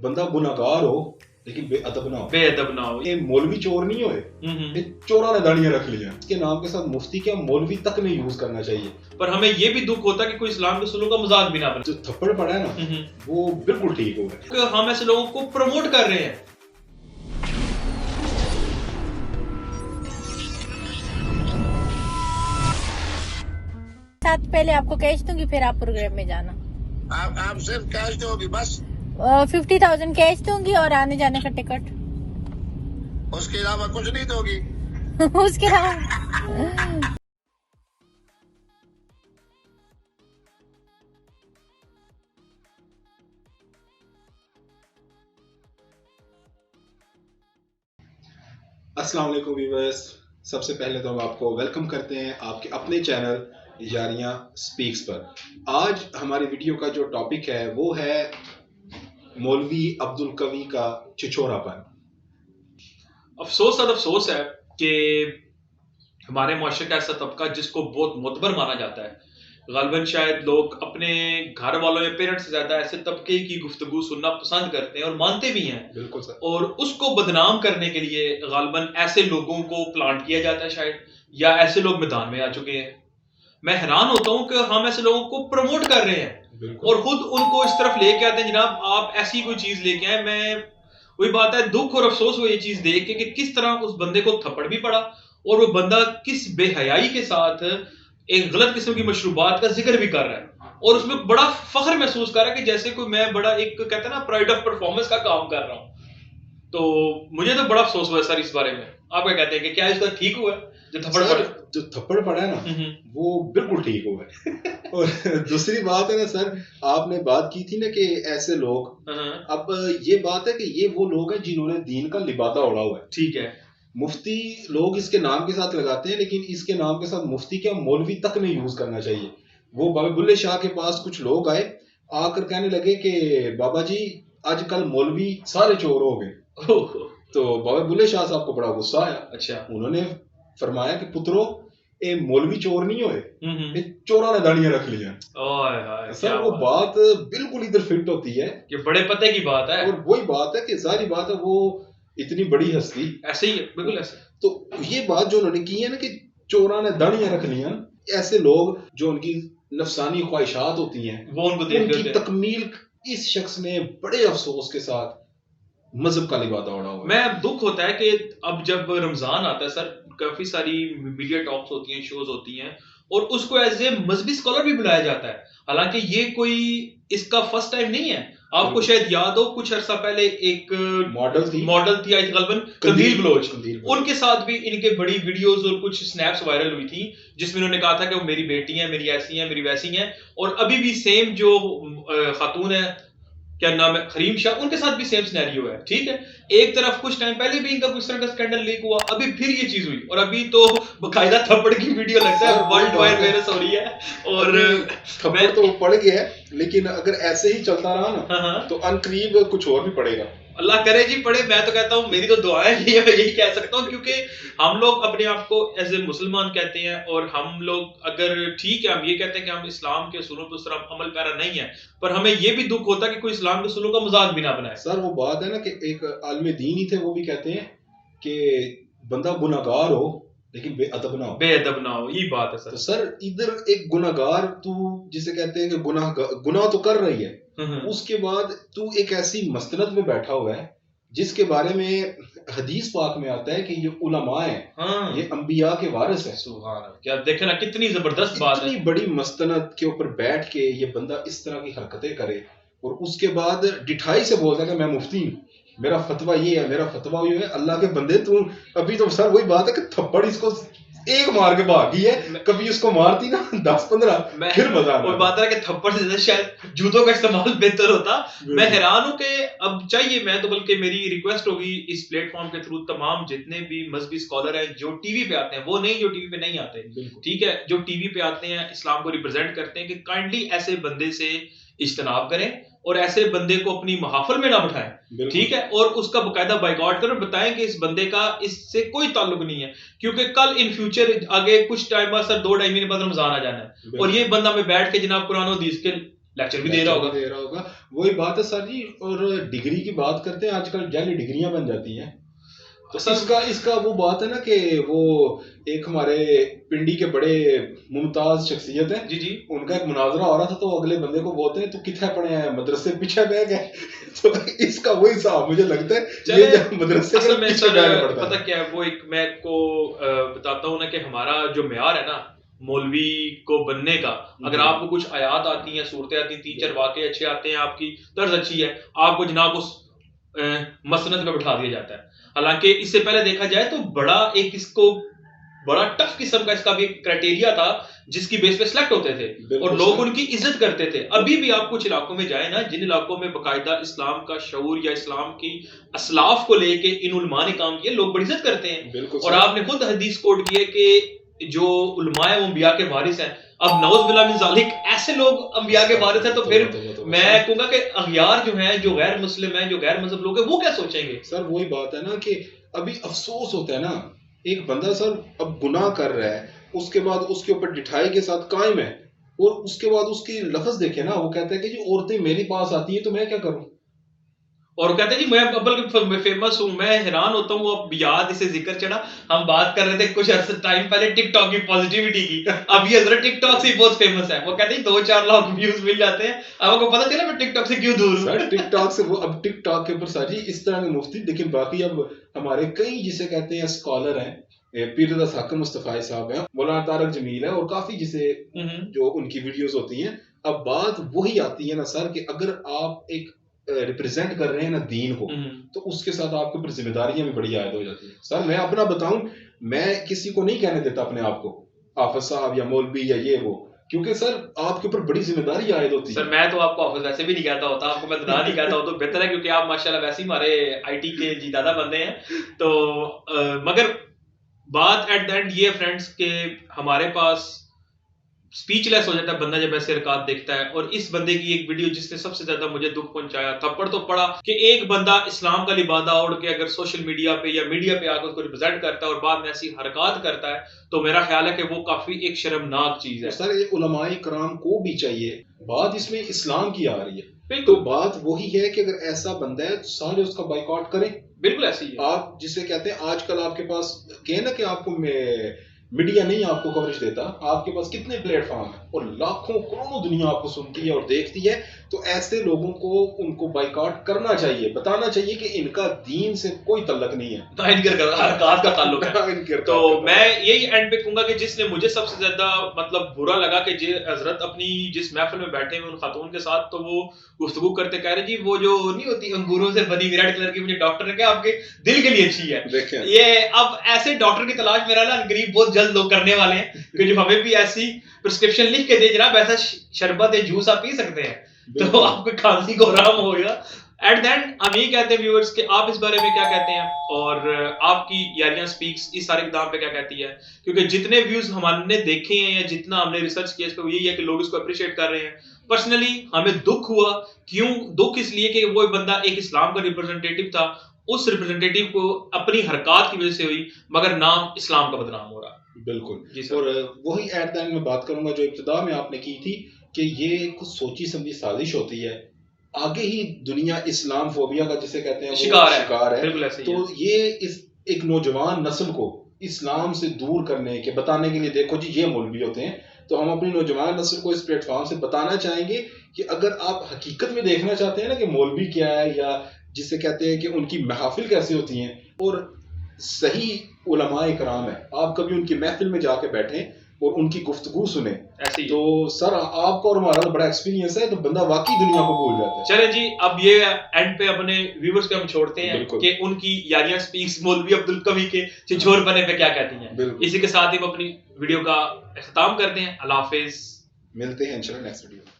बंदा गुनाहगार हो लेकिन बेअदब ना हो। बेअदब ना हो। ये मौलवी चोर नहीं होए, ये चोरा ने दाढ़ियां रख लिया। इसके नाम के साथ मुफ्ती क्या मौलवी तक नहीं यूज करना चाहिए। पर हमें ये भी दुख होता है कि कोई इस्लाम के उसूलों का मजाक भी ना बने। जो थप्पड़ पड़ा है ना वो बिल्कुल ठीक हो गया। हम ऐसे लोगों को प्रमोट कर रहे हैं। साथ पहले आपको कैश दूंगी, फिर आप प्रोग्राम में जाना। आप सिर्फ कैश दोगी बस? 50,000 कैश दूंगी और आने जाने का टिकट। उसके अलावा कुछ नहीं दोगी? उसके अलावा अस्सलाम वालेकुम व्यूअर्स, सबसे पहले तो हम आपको वेलकम करते हैं आपके अपने चैनल यारियां स्पीक्स पर। आज हमारी वीडियो का जो टॉपिक है वो है मौलवी अब्दुल कवी का छिछोरापन। अफसोस और अफसोस है कि हमारे मुआशरे का ऐसा तबका जिसको बहुत मोतबर माना जाता है, गालिबन शायद लोग अपने घर वालों या पेरेंट्स से ज्यादा ऐसे तबके की गुफ्तगू सुनना पसंद करते हैं और मानते भी हैं। बिल्कुल सर। और उसको बदनाम करने के लिए गालिबन ऐसे लोगों को प्लांट किया जाता है शायद, या ऐसे लोग मैदान में आ चुके हैं। मैं हैरान होता हूं कि हम ऐसे लोगों को प्रमोट कर रहे हैं और खुद उनको इस तरफ लेके आते हैं, जनाब आप ऐसी कोई चीज लेके आए। मैं वही बात है, दुख और अफसोस हुआ ये चीज देख के कि किस तरह उस बंदे को थप्पड़ भी पड़ा और वो बंदा किस बेहयाई के साथ एक गलत किस्म की मशरूबात का जिक्र भी कर रहा है और उसमें बड़ा फख्र महसूस कर रहा है कि जैसे कोई मैं बड़ा एक कहते हैं ना प्राइड ऑफ परफॉर्मेंस का काम कर रहा हूं। तो मुझे तो बड़ा अफसोस हुआ सर इस बारे में। आप क्या कहते हैं कि क्या इसका ठीक हुआ जो थप्पड़ पड़ा? जो थप्पड़ पड़ा है ना वो बिल्कुल ठीक हो गया। और दूसरी बात है ना सर, आपने बात की थी ना कि ऐसे लोग, अब ये बात है कि ये वो लोग हैं जिन्होंने दीन का लिबादा ओढ़ा हुआ है। ठीक है, मुफ्ती लोग इसके नाम के साथ लगाते हैं, लेकिन इसके नाम के साथ मुफ्ती क्या मौलवी तक नहीं यूज करना चाहिए। वो बाबा बुल्ले शाह के पास कुछ लोग आए, आकर कहने लगे कि बाबा जी आजकल मौलवी सारे चोर हो गए। तो बाबा बुल्ले शाह साहब को बड़ा गुस्सा आया। अच्छा, उन्होंने फरमाया कि पुत्रो ये मौलवी चोर नहीं होए, ये चोरा ने दाढ़ियां रख लिया। ओए हाय, सर वो बात बिल्कुल इधर फिट होती है कि बड़े पते की बात है। और वही बात है कि सारी बात है, वो इतनी बड़ी हस्ती ऐसे ही बिल्कुल ऐसे। तो ये बात जो उन्होंने की है ना कि चोरा ने दाढ़ियां रख लिया, ऐसे लोग जो उनकी नफसानी ख्वाहिशात होती हैं वो उनको देख उनकी तकमील इस शख्स ने बड़े अफसोस के साथ मजहब का लिबादा ओढ़ा हुआ है। मैं दुख होता है कि अब जब रमजान आता है सर, काफी सारी मीडिया टॉक्स होती हैं, शोज होती हैं और उसको एज ए मजहबी स्कॉलर भी बुलाया जाता है। हालांकि ये कोई इसका फर्स्ट टाइम नहीं है। आपको शायद याद हो कुछ अरसा पहले एक मॉडल थी आई गलबन कंदील बलोच, उनके साथ भी इनके बड़ी वीडियोस और कुछ स्नैप्स वायरल हुई थी जिसमें उन्होंने कहा था कि वो मेरी बेटी है, मेरी ऐसी है, मेरी वैसी है। और अभी भी सेम जो खातून है, क्या नाम है, खरीम शाह, उनके साथ भी सेम सिनेरियो है। ठीक है, एक तरफ कुछ टाइम पहले भी इनका कुछ तरह का स्कैंडल लीक हुआ, अभी फिर ये चीज हुई और अभी तो बकायदा थप्पड़ की वीडियो लगता है वर्ल्ड वाइड वायरस हो रही है। और थप्पड़ तो पड़ गया है, लेकिन अगर ऐसे ही चलता रहा ना तो अनकरीब कुछ और भी पड़ेगा। अल्लाह करे जी पड़े। मैं तो कहता हूँ मेरी तो दुआएं हैं, मैं यही कह सकता हूँ, क्योंकि हम लोग अपने आप को एज ए मुसलमान कहते हैं और हम लोग अगर ठीक है हम ये कहते हैं कि हम इस्लाम के उसूलों पर उस तरह अमल पैरा नहीं है, पर हमें ये भी दुख होता है कि कोई इस्लाम के उसूलों का मजाक भी ना बनाए। सर वो बात है ना कि एक आलिम दीन ही थे, वो भी कहते हैं कि बंदा गुनाहगार हो लेकिन बेअदब ना हो। बेअदब ना हो, यही बात है सर। तो सर इधर एक गुनाहगार, तू जिसे कहते हैं कि गुनाह तो कर रही है, उसके बाद तू एक ऐसी मस्तनद में बैठा हुआ है जिसके बारे में हदीस पाक में आता है कि ये उलमा है, ये अंबिया के वारिस है। सुभान अल्लाह, क्या देखे ना कितनी जबरदस्त बात है। इतनी बड़ी मस्तनद के ऊपर बैठ के ये बंदा इस तरह की हरकतें करे और उसके बाद डिठाई से बोलता है कि मैं मुफ्ती हूं, मेरा फतवा ये है, मेरा फतवा ये है। अल्लाह के बंदे तू अभी तो सर वही बात है कि थप्पड़ इसको एक मार के भागी है, कभी उसको मारती ना 10-15 फिर मजा आता। और बात है कि थप्पड़ से ज्यादा शायद जूतों का इस्तेमाल बेहतर होता। मैं हैरान हूं कि अब चाहिए, मैं तो बल्कि मेरी रिक्वेस्ट होगी इस प्लेटफॉर्म के थ्रू तमाम जितने भी मजहबी स्कॉलर हैं जो टीवी पे आते हैं, वो नहीं जो टीवी पे नहीं आते, ठीक है, जो टीवी पे आते हैं इस्लाम को रिप्रेजेंट करते हैं, कि काइंडली ऐसे बंदे से इज्तनाब करें और ऐसे बंदे को अपनी महाफिल में ना बिठाएं। ठीक है, और उसका बकायदा बाइकआउट करें, बताएं कि इस बंदे का इससे कोई ताल्लुक नहीं है, क्योंकि कल इन फ्यूचर आगे कुछ टाइम बाद सर 2-2.5 महीने बाद रमजान आ जाना है और ये बंदा में बैठ के जनाब कुरान और हदीस के लेक्चर भी दे रहा होगा। वही बात है सर जी। और डिग्री की बात करते हैं, आजकल जाली डिग्रियां बन जाती हैं। तो इसका वो बात है ना कि वो एक हमारे पिंडी के बड़े मुमताज शख्सियत है जी जी, उनका एक मुनाजरा हो रहा था, तो अगले बंदे को बोलते हैं तो कितना पढ़े हैं, मदरसे पीछे बैठ गए। तो इसका वही हिसाब मुझे लगता है, ये मदरसे के पीछे बैठना पड़ता है। पता क्या है, वो एक मैं को बताता हूँ ना कि हमारा जो मेयार है ना मौलवी को बनने का, अगर आपको कुछ आयात आती हैं, सूरतें आती हैं, 3-4 वाक़े अच्छे आते हैं, आपकी तर्ज अच्छी है, आपको जनाब उस मसनद पे बिठा दिया जाता है। हालांकि इससे पहले देखा जाए तो बड़ा टफ किस्म का इसका भी एक क्राइटेरिया था जिसकी बेस पे सिलेक्ट होते थे और लोग उनकी इज्जत करते थे। अभी भी आप कुछ इलाकों में जाए ना, जिन इलाकों में बाकायदा इस्लाम का शऊर या इस्लाम की असलाफ को लेके इन उलमा ने काम किया, लोग बड़ी इज्जत करते हैं। और आपने खुद हदीस कोट की है कि जो उलमा है वो अंबिया के वारिस हैं। अब नौज बिल्लाह मिन ज़ालिक ऐसे लोग अंबिया के वारिस हैं, तो फिर मैं कहूंगा कि अगयार जो हैं, जो गैर मुस्लिम हैं, जो गैर मजहब लोग हैं, वो क्या सोचेंगे? सर वही बात है ना कि अभी अफसोस होता है ना, एक बंदा सर अब गुनाह कर रहा है, उसके बाद उसके ऊपर डिठाई के साथ कायम है, और उसके बाद उसकी लफ्ज देखे ना, वो कहता है कि जी औरतें मेरे पास आती हैं तो मैं क्या करूं। और वो कहते हैं जी मैं अब्बल फेमस हूं। मैं हैरान होता हूं, अब याद इसे जिक्र चढ़ा, हम बात कर रहे थे कुछ टाइम पहले टिकटॉक की पॉजिटिविटी की, अब ये हजरत टिकटॉक से बहुत फेमस है। वो कहते हैं 2-4 लाख व्यूज मिल जाते हैं, अब आपको पता चला मैं टिकटॉक से क्यों दूर हूं। सर टिकटॉक से वो, अब टिकटॉक के ऊपर साजी इस तरह के मुफ्ती, लेकिन बाकी अब हमारे कई जिसे कहते हैं स्कॉलर हैं, पीरदास हाकिम मुस्तफाई साहब हैं, मौलाना तारक जमील है, और काफी जिसे जो उनकी वीडियोस होती हैं। अब बात वही आती है ना सर कि अगर आप एक रिप्रेजेंट कर रहे हैं ना दीन को, तो उसके साथ आपके ऊपर जिम्मेदारियां भी बड़ी आयद हो जाती है। सर मैं अपना बताऊं, मैं किसी को नहीं कहने देता अपने आप को हाफिज साहब या मौलवी या ये वो, क्योंकि सर आपके ऊपर बड़ी जिम्मेदारी आयद होती है। सर मैं तो आपको हाफिज वैसे भी नहीं कहता होता, आपको मैं दादा नहीं कहता हूं तो बेहतर है, क्योंकि आप माशाल्लाह वैसे ही हमारे आईटी के जी दादा बंदे हैं। तो मगर बात एट द एंड ये फ्रेंड्स के हमारे पास स्पीचलेस हो जाता है बंदा जब ऐसे हरकत देखता है। और इस बंदे की एक वीडियो जिसने सबसे ज्यादा मुझे दुख पहुंचाया, थप्पड़ तो पड़ा कि एक बंदा इस्लाम का लिबादा ओढ़ के अगर सोशल मीडिया पे या मीडिया पे आकर उसको रिप्रेजेंट करता है और बाद में ऐसी हरकत करता है, तो मेरा ख्याल है कि वो काफी एक शर्मनाक चीज है। सर ये उलमाए कराम को भी चाहिए, बात इसमें इस्लाम की आ रही है, बिल्कुल तो बात वही है कि अगर ऐसा बंदा है तो सारे उसका बाइकआउट करें। बिल्कुल ऐसी है। आप जिसे कहते हैं आजकल आपके पास कहे ना कि आपको मीडिया नहीं आपको कवरेज देता, आपके पास कितने प्लेटफॉर्म है और लाखों करोड़ों दुनिया आपको सुनती है और देखती है, तो ऐसे लोगों को उनको बाइकआउट करना चाहिए, बताना चाहिए कि इनका दीन से कोई तल्लक नहीं है, ना इनके हरकत का ताल्लुक है। तो मैं यही एंड पे कहूंगा कि जिसने मुझे सबसे ज्यादा मतलब बुरा लगा कि हजरत अपनी जिस महफिल में बैठे हुए उन खातून के साथ, तो वो गुफ्तगू करते कह रहे जी वो जो नहीं होती अंगूरों से बनी विराट कलर की, मुझे डॉक्टर ने कहा आपके दिल के लिए अच्छी है ये। अब ऐसे डॉक्टर की तलाश मेरा ना गरीब बहुत जल्द लोग करने वाले हैं कि जो हमें भी ऐसी प्रिस्क्रिप्शन लिख के दे, जनाब ऐसा शरबत या जूस आप पी सकते हैं तो आपको खांसी को आराम होगा। एट द एंड हम यही कहते हैं व्यूअर्स कि आप इस बारे में क्या कहते हैं और आपकी यारियां स्पीक्स इस सारे इक़दाम पे क्या कहती है, क्योंकि जितने व्यूज हमने देखे हैं या जितना हमने रिसर्च किया इस पे यही है कि लोग इसको अप्रिशिएट कर रहे हैं। पर्सनली हमें दुख हुआ, क्यों दुख इसलिए कि वो बंदा एक इस्लाम का रिप्रेजेंटेटिव था, उस रिप्रेजेंटेटिव को अपनी हरकत की वजह से हुई, मगर नाम इस्लाम का बदनाम हो रहा। बिल्कुल। और वही एट द एंड में बात करूंगा जो इब्तिदा में आपने की थी कि ये कुछ सोची समझी साजिश होती है, आगे ही दुनिया इस्लाम फोबिया का जिसे कहते हैं शिकार है। तो ये इस एक नौजवान नस्ल को इस्लाम से दूर करने के बताने के लिए, देखो जी ये मौलवी होते हैं, तो हम अपनी नौजवान नस्ल को इस प्लेटफॉर्म से बताना चाहेंगे कि अगर आप हकीकत में देखना चाहते हैं ना कि मौलवी क्या है या जिसे कहते हैं कि उनकी महफिल कैसे होती हैं और सही उलमाए कराम है, आप कभी उनकी महफिल में जाके बैठें और उनकी गुफ्तगू सुने, तो सर आपका और हमारा तो बड़ा एक्सपीरियंस है, तो बंदा वाकई दुनिया को भूल जाता है। चले जी, अब ये एंड पे अपने व्यूअर्स को हम छोड़ते हैं कि उनकी यारियां स्पीक्स मौलवी अब्दुल कवी के छिछोर बने पे क्या कहती हैं। इसी के साथ ही हम अपनी वीडियो का इख्तिताम करते हैं। अल्लाह हाफिज, मिलते हैं इंशाल्लाह नेक्स्ट वीडियो में।